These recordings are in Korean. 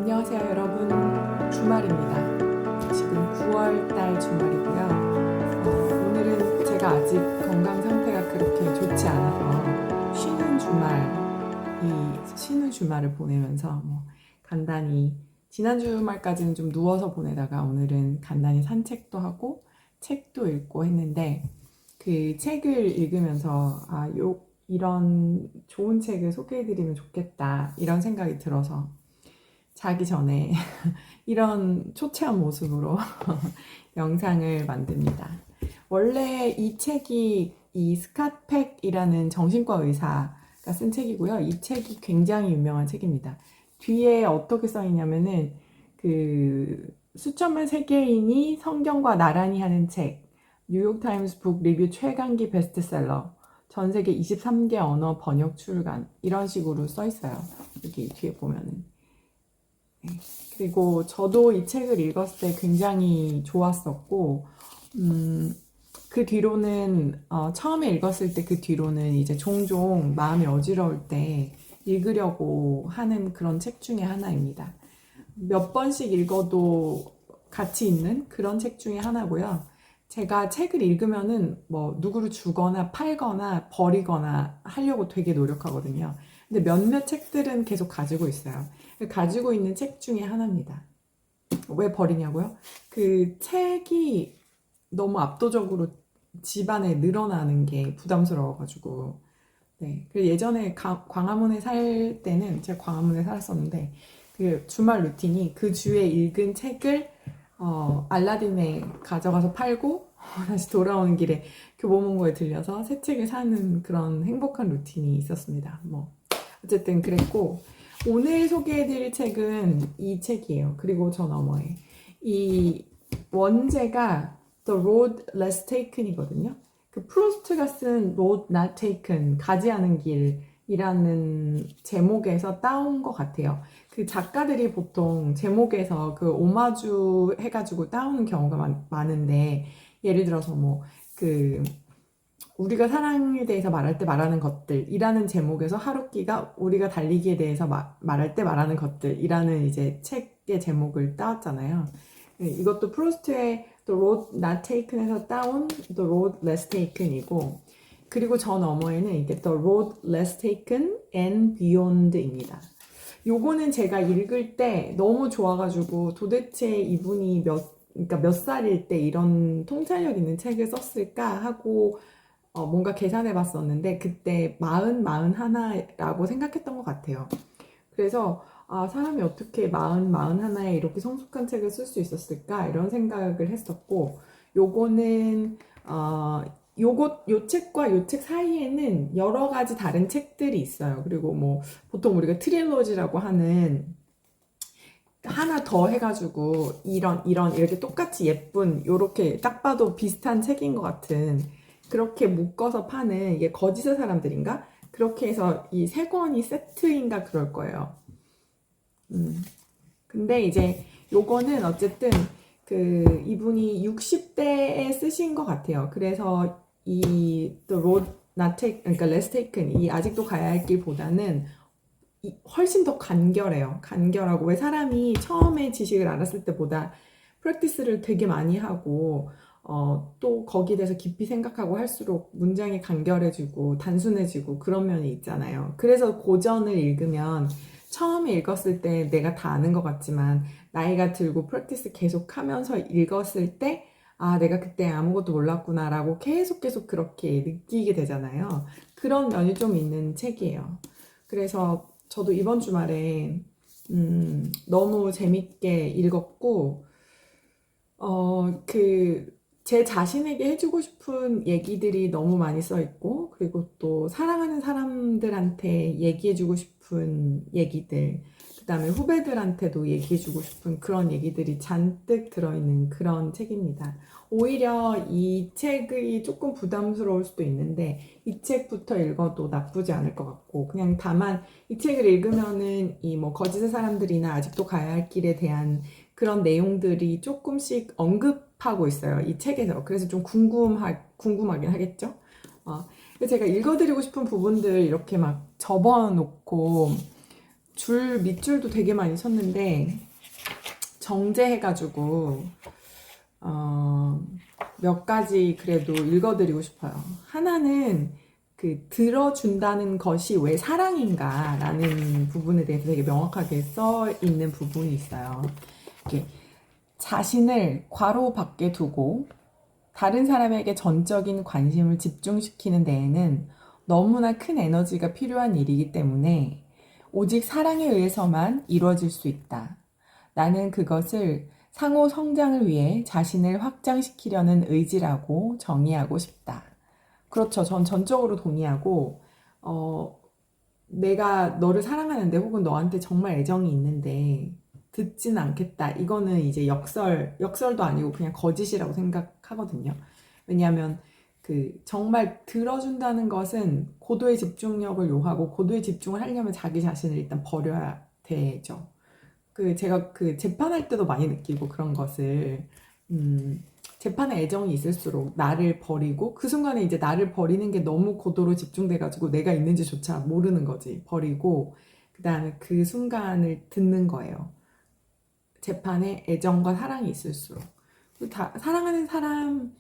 안녕하세요 여러분. 주말입니다. 지금 9월달 주말이고요. 오늘은 제가 아직 건강 상태가 그렇게 좋지 않아서 쉬는 주말을 보내면서 간단히 지난 주말까지는 좀 누워서 보내다가 오늘은 간단히 산책도 하고 책도 읽고 했는데 그 책을 읽으면서 이런 좋은 책을 소개해드리면 좋겠다 이런 생각이 들어서 자기 전에 이런 초췌한 모습으로 영상을 만듭니다. 원래 이 책이 이 스캇 팩이라는 정신과 의사가 쓴 책이고요. 이 책이 굉장히 유명한 책입니다. 뒤에 어떻게 써 있냐면은 그 수천만 세계인이 성경과 나란히 하는 책, 뉴욕타임스 북 리뷰 최강기 베스트셀러, 전 세계 23개 언어 번역 출간 이런 식으로 써 있어요. 여기 뒤에 보면은. 그리고 저도 이 책을 읽었을 때 굉장히 좋았었고, 그 뒤로는, 처음에 읽었을 때 그 뒤로는 이제 종종 마음이 어지러울 때 읽으려고 하는 그런 책 중에 하나입니다. 몇 번씩 읽어도 가치 있는 그런 책 중에 하나고요. 제가 책을 읽으면은 누구를 주거나 팔거나 버리거나 하려고 되게 노력하거든요. 근데 몇몇 책들은 계속 가지고 있어요. 가지고 있는 책 중에 하나입니다. 왜 버리냐고요? 그 책이 너무 압도적으로 집안에 늘어나는 게 부담스러워가지고. 네. 그리고 예전에 광화문에 살 때는 제가 광화문에 살았었는데 그 주말 루틴이 그 주에 읽은 책을 알라딘에 가져가서 팔고 다시 돌아오는 길에 교보문고에 들려서 새 책을 사는 그런 행복한 루틴이 있었습니다. 어쨌든 그랬고 오늘 소개해드릴 책은 이 책이에요. 그리고 저 너머에 이 원제가 The Road Less Taken이거든요. 그 프로스트가 쓴 Road Not Taken, 가지 않은 길이라는 제목에서 따온 것 같아요. 그 작가들이 보통 제목에서 그 오마주 해가지고 따오는 경우가 많은데 예를 들어서 우리가 사랑에 대해서 말할 때 말하는 것들이라는 제목에서 하루키가 우리가 달리기에 대해서 말할 때 말하는 것들이라는 이제 책의 제목을 따왔잖아요. 네, 이것도 프로스트의 The Road Not Taken에서 따온 The Road Less Taken이고, 그리고 저 너머에는 이게 The Road Less Taken and Beyond입니다. 요거는 제가 읽을 때 너무 좋아가지고 도대체 이분이 그러니까 몇 살일 때 이런 통찰력 있는 책을 썼을까 하고 뭔가 계산해 봤었는데 그때 41라고 생각했던 것 같아요. 그래서 사람이 어떻게 41에 이렇게 성숙한 책을 쓸 수 있었을까 이런 생각을 했었고, 요거는 요 책과 요 책 사이에는 여러 가지 다른 책들이 있어요. 그리고 보통 우리가 트릴로지라고 하는 하나 더 해가지고 이런 이렇게 똑같이 예쁜 요렇게 딱 봐도 비슷한 책인 것 같은 그렇게 묶어서 파는 이게 거짓의 사람들인가? 그렇게 해서 이 세 권이 세트인가 그럴 거예요. 근데 이제 요거는 어쨌든 그 이분이 60대에 쓰신 것 같아요. 그래서 이 The Road Not Taken, 그러니까 Less Taken, 이 아직도 가야 할 길보다는 훨씬 더 간결해요. 간결하고, 왜 사람이 처음에 지식을 알았을 때보다 프랙티스를 되게 많이 하고 또 거기에 대해서 깊이 생각하고 할수록 문장이 간결해지고 단순해지고 그런 면이 있잖아요. 그래서 고전을 읽으면 처음에 읽었을 때 내가 다 아는 것 같지만 나이가 들고 프랙티스 계속 하면서 읽었을 때 내가 그때 아무것도 몰랐구나 라고 계속 그렇게 느끼게 되잖아요. 그런 면이 좀 있는 책이에요. 그래서 저도 이번 주말에 너무 재밌게 읽었고 제 자신에게 해주고 싶은 얘기들이 너무 많이 써 있고, 그리고 또 사랑하는 사람들한테 얘기해주고 싶은 얘기들, 그 다음에 후배들한테도 얘기해주고 싶은 그런 얘기들이 잔뜩 들어있는 그런 책입니다. 오히려 이 책이 조금 부담스러울 수도 있는데 이 책부터 읽어도 나쁘지 않을 것 같고, 그냥 다만 이 책을 읽으면은 이 거짓의 사람들이나 아직도 가야 할 길에 대한 그런 내용들이 조금씩 언급하고 있어요, 이 책에서. 그래서 좀 궁금하긴 하겠죠? 제가 읽어드리고 싶은 부분들 이렇게 막 접어놓고 밑줄도 되게 많이 쳤는데 정제해가지고 몇 가지 그래도 읽어드리고 싶어요. 하나는 그 들어준다는 것이 왜 사랑인가라는 부분에 대해서 되게 명확하게 써 있는 부분이 있어요. 이렇게 자신을 괄호 밖에 두고 다른 사람에게 전적인 관심을 집중시키는 데에는 너무나 큰 에너지가 필요한 일이기 때문에 오직 사랑에 의해서만 이루어질 수 있다. 나는 그것을 상호 성장을 위해 자신을 확장시키려는 의지라고 정의하고 싶다. 그렇죠. 전 전적으로 동의하고, 내가 너를 사랑하는데 혹은 너한테 정말 애정이 있는데 듣진 않겠다. 이거는 이제 역설도 아니고 그냥 거짓이라고 생각하거든요. 왜냐하면 그 정말 들어준다는 것은 고도의 집중력을 요하고 고도의 집중을 하려면 자기 자신을 일단 버려야 되죠. 제가 재판할 때도 많이 느끼고 그런 것을, 재판에 애정이 있을수록 나를 버리고 그 순간에 이제 나를 버리는 게 너무 고도로 집중돼가지고 내가 있는지조차 모르는 거지. 버리고 그 다음에 그 순간을 듣는 거예요. 재판에 애정과 사랑이 있을수록. 사랑하는 사람이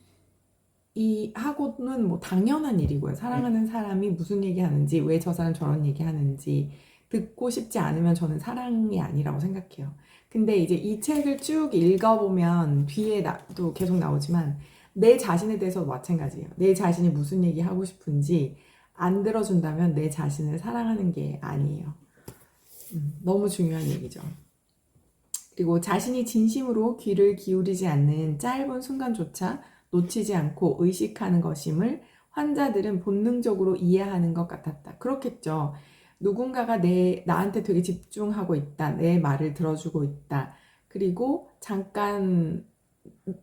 하고는 뭐 당연한 일이고요. 사랑하는 사람이 무슨 얘기하는지, 왜 저 사람 저런 얘기하는지 듣고 싶지 않으면 저는 사랑이 아니라고 생각해요. 근데 이제 이 책을 쭉 읽어보면 뒤에 또 계속 나오지만 내 자신에 대해서도 마찬가지예요. 내 자신이 무슨 얘기 하고 싶은지 안 들어준다면 내 자신을 사랑하는 게 아니에요. 너무 중요한 얘기죠. 그리고 자신이 진심으로 귀를 기울이지 않는 짧은 순간조차 놓치지 않고 의식하는 것임을 환자들은 본능적으로 이해하는 것 같았다. 그렇겠죠. 누군가가 나한테 되게 집중하고 있다. 내 말을 들어주고 있다. 그리고 잠깐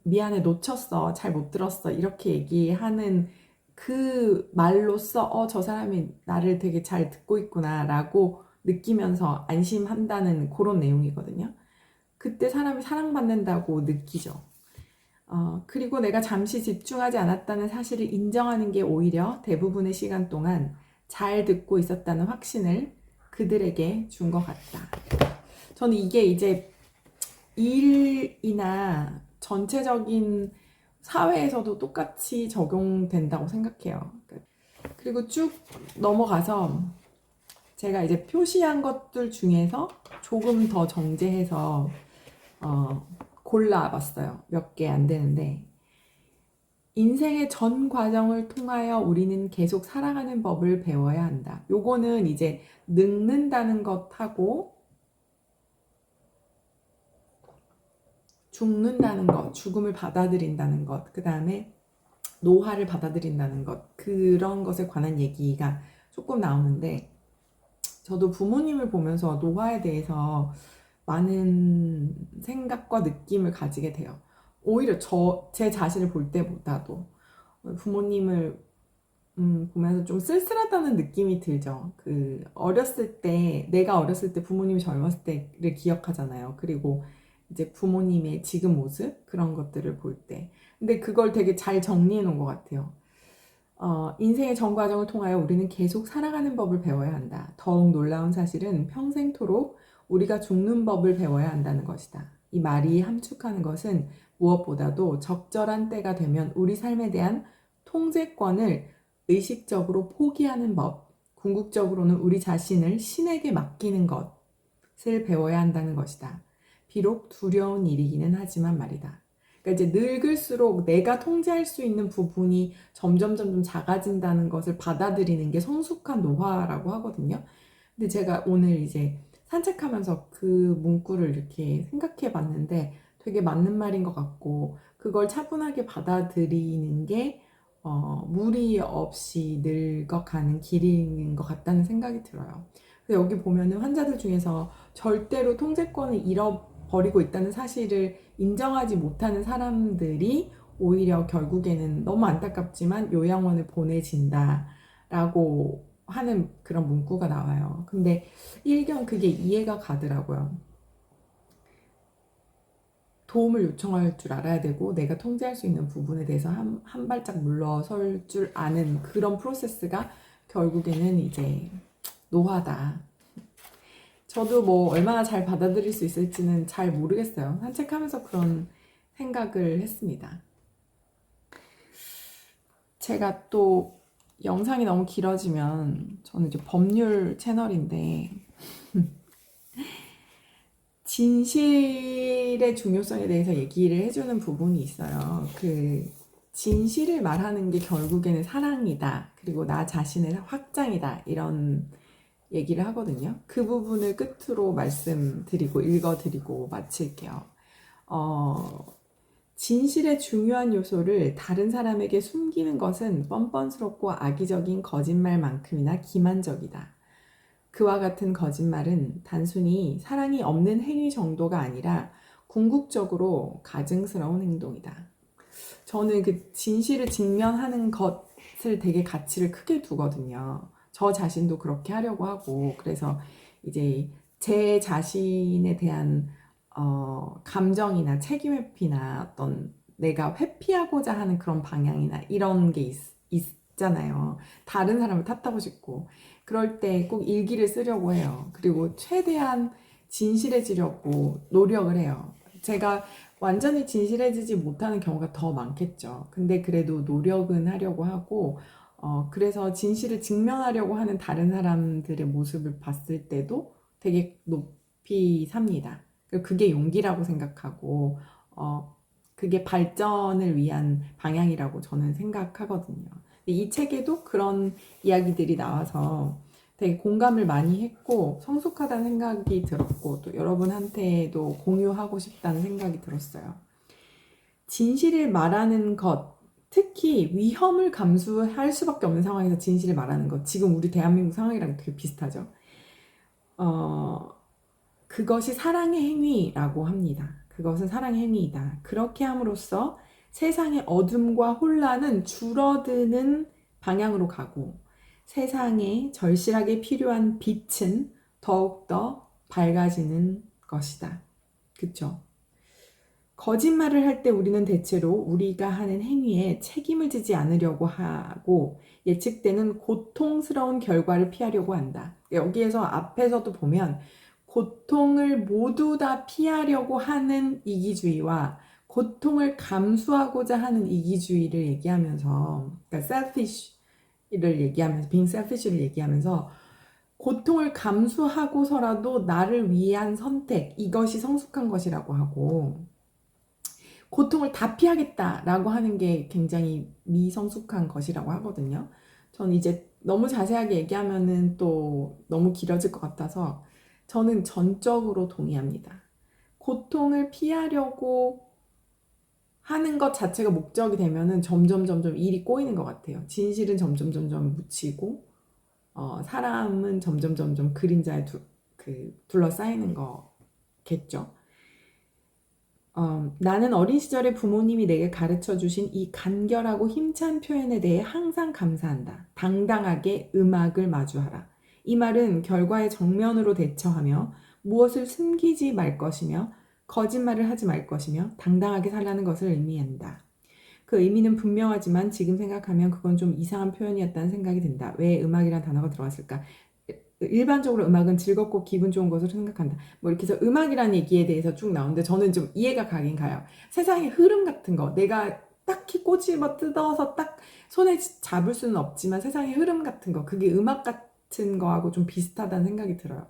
미안해, 놓쳤어. 잘 못 들었어. 이렇게 얘기하는 그 말로써 저 사람이 나를 되게 잘 듣고 있구나 라고 느끼면서 안심한다는 그런 내용이거든요. 그때 사람이 사랑받는다고 느끼죠. 그리고 내가 잠시 집중하지 않았다는 사실을 인정하는 게 오히려 대부분의 시간 동안 잘 듣고 있었다는 확신을 그들에게 준 것 같다. 저는 이게 이제 일이나 전체적인 사회에서도 똑같이 적용된다고 생각해요. 그리고 쭉 넘어가서 제가 이제 표시한 것들 중에서 조금 더 정제해서 골라봤어요. 몇 개 안 되는데. 인생의 전 과정을 통하여 우리는 계속 살아가는 법을 배워야 한다. 요거는 이제 늙는다는 것하고 죽는다는 것, 죽음을 받아들인다는 것, 그 다음에 노화를 받아들인다는 것, 그런 것에 관한 얘기가 조금 나오는데, 저도 부모님을 보면서 노화에 대해서 많은 생각과 느낌을 가지게 돼요. 오히려 제 자신을 볼 때보다도 부모님을 보면서 좀 쓸쓸하다는 느낌이 들죠. 내가 어렸을 때 부모님이 젊었을 때를 기억하잖아요. 그리고 이제 부모님의 지금 모습, 그런 것들을 볼 때. 근데 그걸 되게 잘 정리해 놓은 것 같아요. 인생의 전 과정을 통하여 우리는 계속 살아가는 법을 배워야 한다. 더욱 놀라운 사실은 평생토록 우리가 죽는 법을 배워야 한다는 것이다. 이 말이 함축하는 것은 무엇보다도 적절한 때가 되면 우리 삶에 대한 통제권을 의식적으로 포기하는 법, 궁극적으로는 우리 자신을 신에게 맡기는 것을 배워야 한다는 것이다. 비록 두려운 일이기는 하지만 말이다. 그러니까 이제 늙을수록 내가 통제할 수 있는 부분이 점점 작아진다는 것을 받아들이는 게 성숙한 노화라고 하거든요. 근데 제가 오늘 이제 산책하면서 그 문구를 이렇게 생각해 봤는데 되게 맞는 말인 것 같고, 그걸 차분하게 받아들이는 게 무리 없이 늙어가는 길인 것 같다는 생각이 들어요. 그래서 여기 보면은 환자들 중에서 절대로 통제권을 잃어버리고 있다는 사실을 인정하지 못하는 사람들이 오히려 결국에는 너무 안타깝지만 요양원을 보내진다라고 하는 그런 문구가 나와요. 근데 일견 그게 이해가 가더라고요. 도움을 요청할 줄 알아야 되고 내가 통제할 수 있는 부분에 대해서 한 발짝 물러설 줄 아는 그런 프로세스가 결국에는 이제 노화다. 저도 뭐 얼마나 잘 받아들일 수 있을지는 잘 모르겠어요. 산책하면서 그런 생각을 했습니다. 제가 또 영상이 너무 길어지면 저는 이제 법률 채널인데 진실의 중요성에 대해서 얘기를 해주는 부분이 있어요. 그 진실을 말하는 게 결국에는 사랑이다. 그리고 나 자신의 확장이다. 이런 얘기를 하거든요. 그 부분을 끝으로 말씀드리고 읽어드리고 마칠게요. 진실의 중요한 요소를 다른 사람에게 숨기는 것은 뻔뻔스럽고 악의적인 거짓말만큼이나 기만적이다. 그와 같은 거짓말은 단순히 사랑이 없는 행위 정도가 아니라 궁극적으로 가증스러운 행동이다. 저는 그 진실을 직면하는 것을 되게 가치를 크게 두거든요. 저 자신도 그렇게 하려고 하고, 그래서 이제 제 자신에 대한 감정이나 책임 회피나 어떤 내가 회피하고자 하는 그런 방향이나 이런 게 있잖아요. 다른 사람을 탓하고 싶고. 그럴 때 꼭 일기를 쓰려고 해요. 그리고 최대한 진실해지려고 노력을 해요. 제가 완전히 진실해지지 못하는 경우가 더 많겠죠. 근데 그래도 노력은 하려고 하고, 그래서 진실을 직면하려고 하는 다른 사람들의 모습을 봤을 때도 되게 높이 삽니다. 그게 용기라고 생각하고, 그게 발전을 위한 방향이라고 저는 생각하거든요. 이 책에도 그런 이야기들이 나와서 되게 공감을 많이 했고 성숙하다는 생각이 들었고 또 여러분한테도 공유하고 싶다는 생각이 들었어요. 진실을 말하는 것, 특히 위험을 감수할 수밖에 없는 상황에서 진실을 말하는 것, 지금 우리 대한민국 상황이랑 되게 비슷하죠. 그것이 사랑의 행위라고 합니다. 그것은 사랑의 행위이다. 그렇게 함으로써 세상의 어둠과 혼란은 줄어드는 방향으로 가고 세상에 절실하게 필요한 빛은 더욱더 밝아지는 것이다. 그쵸? 거짓말을 할 때 우리는 대체로 우리가 하는 행위에 책임을 지지 않으려고 하고 예측되는 고통스러운 결과를 피하려고 한다. 여기에서 앞에서도 보면 고통을 모두 다 피하려고 하는 이기주의와 고통을 감수하고자 하는 이기주의를 얘기하면서, 그러니까 selfish를 얘기하면서, being selfish를 얘기하면서 고통을 감수하고서라도 나를 위한 선택, 이것이 성숙한 것이라고 하고, 고통을 다 피하겠다라고 하는 게 굉장히 미성숙한 것이라고 하거든요. 저는 이제 너무 자세하게 얘기하면은 또 너무 길어질 것 같아서 저는 전적으로 동의합니다. 고통을 피하려고 하는 것 자체가 목적이 되면은 점점 일이 꼬이는 것 같아요. 진실은 점점 묻히고, 사람은 점점 그림자에 둘러싸이는 거겠죠. 나는 어린 시절에 부모님이 내게 가르쳐 주신 이 간결하고 힘찬 표현에 대해 항상 감사한다. 당당하게 음악을 마주하라. 이 말은 결과에 정면으로 대처하며 무엇을 숨기지 말 것이며 거짓말을 하지 말 것이며 당당하게 살라는 것을 의미한다. 그 의미는 분명하지만 지금 생각하면 그건 좀 이상한 표현이었다는 생각이 든다. 왜 음악이란 단어가 들어갔을까? 일반적으로 음악은 즐겁고 기분 좋은 것으로 생각한다. 뭐 이렇게 해서 음악이라는 얘기에 대해서 쭉 나오는데 저는 좀 이해가 가긴 가요. 세상의 흐름 같은 거, 내가 딱히 꼬집어 뜯어서 딱 손에 잡을 수는 없지만 세상의 흐름 같은 거, 그게 음악 같은 거하고 좀 비슷하다는 생각이 들어요.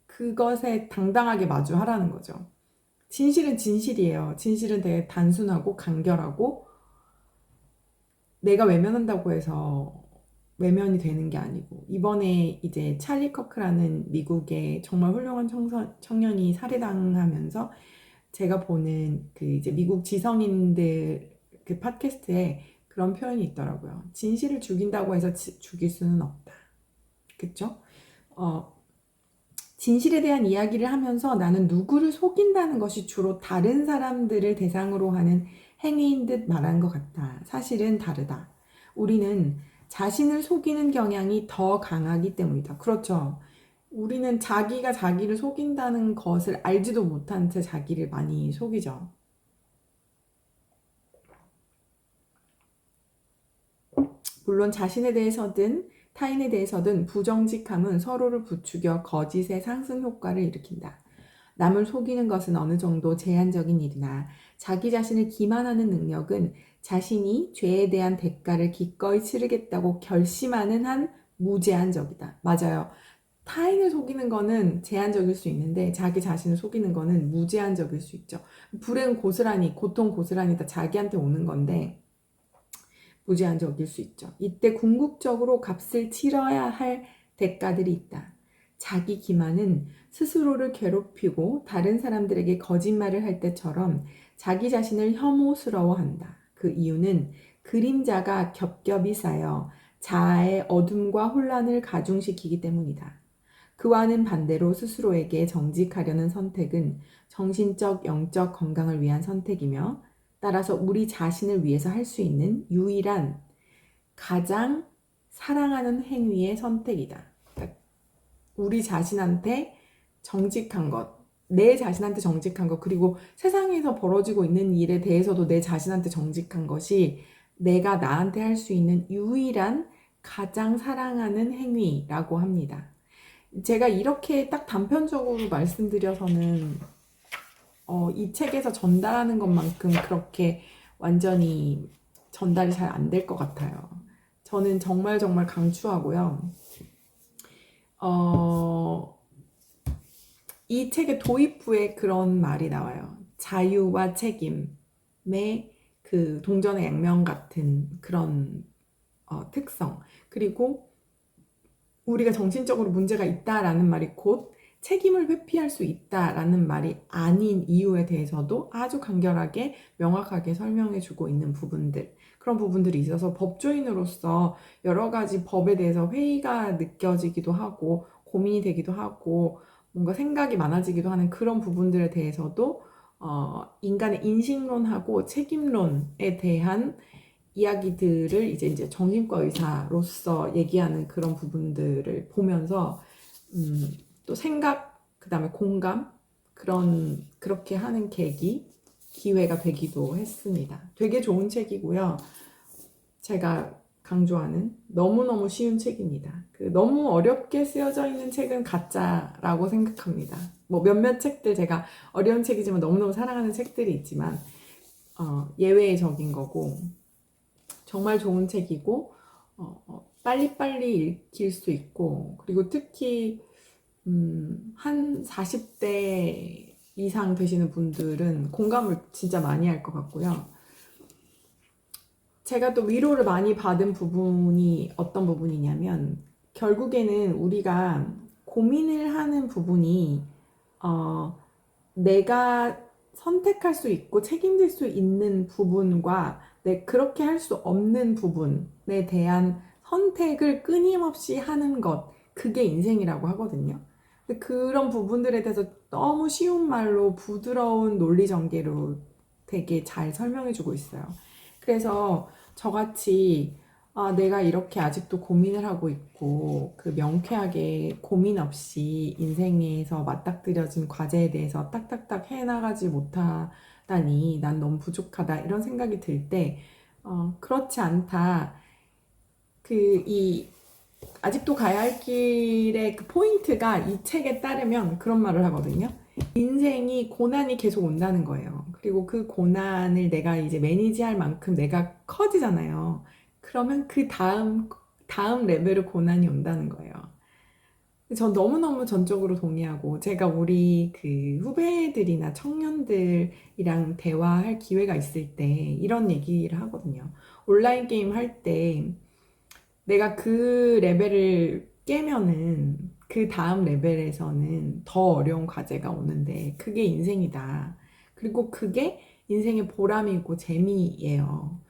그것에 당당하게 마주하라는 거죠. 진실은 진실이에요. 진실은 되게 단순하고 간결하고 내가 외면한다고 해서 외면이 되는 게 아니고 이번에 이제 찰리 커크라는 미국의 정말 훌륭한 청년이 살해당하면서 제가 보는 그 이제 미국 지성인들 그 팟캐스트에 그런 표현이 있더라고요. 진실을 죽인다고 해서 죽일 수는 없다. 그쵸? 진실에 대한 이야기를 하면서 나는 누구를 속인다는 것이 주로 다른 사람들을 대상으로 하는 행위인 듯 말한 것 같다. 사실은 다르다. 우리는 자신을 속이는 경향이 더 강하기 때문이다. 그렇죠. 우리는 자기가 자기를 속인다는 것을 알지도 못한 채 자기를 많이 속이죠. 물론 자신에 대해서든 타인에 대해서든 부정직함은 서로를 부추겨 거짓의 상승 효과를 일으킨다. 남을 속이는 것은 어느 정도 제한적인 일이나 자기 자신을 기만하는 능력은 자신이 죄에 대한 대가를 기꺼이 치르겠다고 결심하는 한 무제한적이다. 맞아요. 타인을 속이는 거는 제한적일 수 있는데 자기 자신을 속이는 거는 무제한적일 수 있죠. 불행 고스란히, 고통 고스란히 다 자기한테 오는 건데 무제한적일 수 있죠. 이때 궁극적으로 값을 치러야 할 대가들이 있다. 자기 기만은 스스로를 괴롭히고 다른 사람들에게 거짓말을 할 때처럼 자기 자신을 혐오스러워한다. 그 이유는 그림자가 겹겹이 쌓여 자아의 어둠과 혼란을 가중시키기 때문이다. 그와는 반대로 스스로에게 정직하려는 선택은 정신적, 영적 건강을 위한 선택이며 따라서 우리 자신을 위해서 할 수 있는 유일한 가장 사랑하는 행위의 선택이다. 그러니까 우리 자신한테 정직한 것, 내 자신한테 정직한 것, 그리고 세상에서 벌어지고 있는 일에 대해서도 내 자신한테 정직한 것이 내가 나한테 할 수 있는 유일한 가장 사랑하는 행위라고 합니다. 제가 이렇게 딱 단편적으로 말씀드려서는 이 책에서 전달하는 것만큼 그렇게 완전히 전달이 잘 안 될 것 같아요. 저는 정말 정말 강추하고요. 이 책의 도입부에 그런 말이 나와요. 자유와 책임의 그 동전의 양면 같은 그런 특성. 그리고 우리가 정신적으로 문제가 있다라는 말이 곧 책임을 회피할 수 있다라는 말이 아닌 이유에 대해서도 아주 간결하게 명확하게 설명해주고 있는 부분들, 그런 부분들이 있어서 법조인으로서 여러 가지 법에 대해서 회의가 느껴지기도 하고 고민이 되기도 하고 뭔가 생각이 많아지기도 하는 그런 부분들에 대해서도 인간의 인식론하고 책임론에 대한 이야기들을 이제 정신과 의사로서 얘기하는 그런 부분들을 보면서 또 생각, 그 다음에 공감, 그렇게 하는 기회가 되기도 했습니다. 되게 좋은 책이고요. 제가 강조하는 너무너무 쉬운 책입니다. 너무 어렵게 쓰여져 있는 책은 가짜라고 생각합니다. 뭐 몇몇 책들 제가 어려운 책이지만 너무너무 사랑하는 책들이 있지만 예외적인 거고 정말 좋은 책이고 빨리빨리 읽힐 수 있고 그리고 특히 한 40대 이상 되시는 분들은 공감을 진짜 많이 할 것 같고요. 제가 또 위로를 많이 받은 부분이 어떤 부분이냐면 결국에는 우리가 고민을 하는 부분이 내가 선택할 수 있고 책임질 수 있는 부분과 그렇게 할 수 없는 부분에 대한 선택을 끊임없이 하는 것, 그게 인생이라고 하거든요. 근데 그런 부분들에 대해서 너무 쉬운 말로 부드러운 논리 전개로 되게 잘 설명해주고 있어요. 그래서 저같이 내가 이렇게 아직도 고민을 하고 있고 그 명쾌하게 고민 없이 인생에서 맞닥뜨려진 과제에 대해서 딱딱딱 해나가지 못하다니 난 너무 부족하다 이런 생각이 들 때 그렇지 않다. 아직도 가야 할 길의 그 포인트가 이 책에 따르면 그런 말을 하거든요. 인생이 고난이 계속 온다는 거예요. 그리고 그 고난을 내가 이제 매니지할 만큼 내가 커지잖아요. 그러면 그 다음 레벨의 고난이 온다는 거예요. 전 너무너무 전적으로 동의하고 제가 우리 그 후배들이나 청년들이랑 대화할 기회가 있을 때 이런 얘기를 하거든요. 온라인 게임 할 때 내가 그 레벨을 깨면은 그 다음 레벨에서는 더 어려운 과제가 오는데 그게 인생이다. 그리고 그게 인생의 보람이고 재미예요.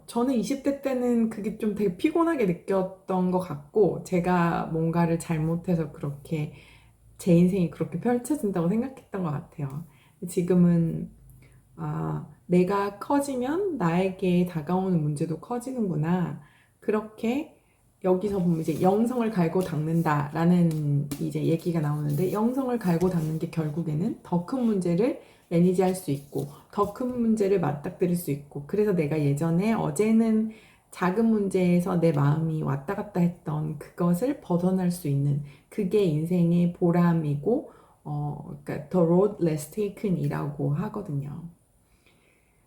저는 20대 때는 그게 좀 되게 피곤하게 느꼈던 것 같고 제가 뭔가를 잘못해서 그렇게 제 인생이 그렇게 펼쳐진다고 생각했던 것 같아요. 지금은 내가 커지면 나에게 다가오는 문제도 커지는구나. 그렇게 여기서 보면 이제 영성을 갈고 닦는다라는 이제 얘기가 나오는데 영성을 갈고 닦는 게 결국에는 더 큰 문제를 매니지할 수 있고 더 큰 문제를 맞닥뜨릴 수 있고 그래서 내가 예전에 어제는 작은 문제에서 내 마음이 왔다 갔다 했던 그것을 벗어날 수 있는 그게 인생의 보람이고 그러니까 The Road Less Taken이라고 하거든요.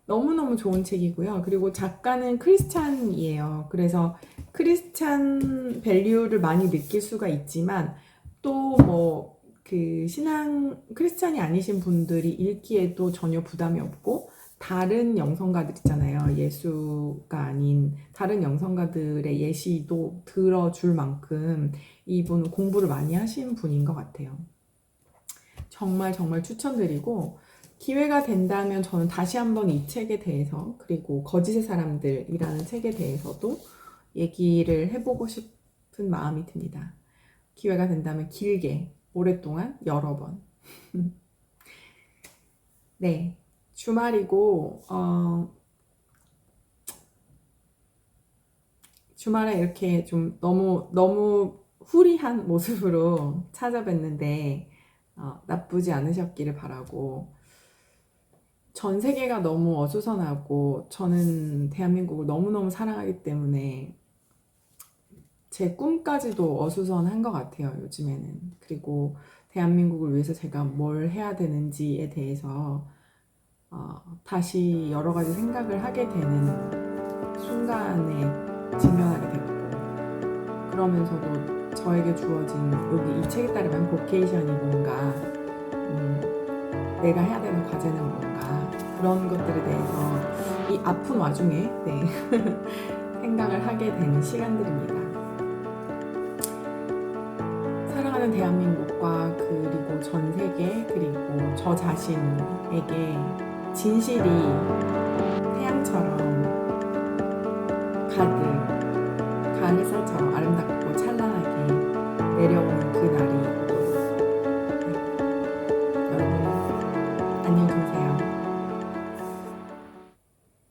너무너무 좋은 책이고요. 그리고 작가는 크리스찬이에요. 그래서 크리스찬 밸류를 많이 느낄 수가 있지만 또 뭐 그 신앙 크리스찬이 아니신 분들이 읽기에도 전혀 부담이 없고 다른 영성가들 있잖아요. 예수가 아닌 다른 영성가들의 예시도 들어줄 만큼 이분은 공부를 많이 하신 분인 것 같아요. 정말 정말 추천드리고 기회가 된다면 저는 다시 한번 이 책에 대해서 그리고 거짓의 사람들이라는 책에 대해서도 얘기를 해보고 싶은 마음이 듭니다. 기회가 된다면 길게 오랫동안 여러 번. 네, 주말이고 주말에 이렇게 좀 너무 후리한 모습으로 찾아뵀는데 나쁘지 않으셨기를 바라고 전 세계가 너무 어수선하고 저는 대한민국을 너무너무 사랑하기 때문에 제 꿈까지도 어수선한 것 같아요, 요즘에는. 그리고 대한민국을 위해서 제가 뭘 해야 되는지에 대해서 다시 여러 가지 생각을 하게 되는 순간에 직면하게 됐고 그러면서도 저에게 주어진 여기 이 책에 따르면 보케이션이 뭔가 내가 해야 되는 과제는 뭔가 그런 것들에 대해서 이 아픈 와중에 네, 생각을 하게 되는 시간들입니다. 사랑하는 대한민국과 그리고 전 세계 그리고 저 자신에게 진실이 태양처럼 가득 가을 햇살처럼 아름답고 찬란하게 내려오는 그날이 오도록 네. 여러분 안녕히 주무세요.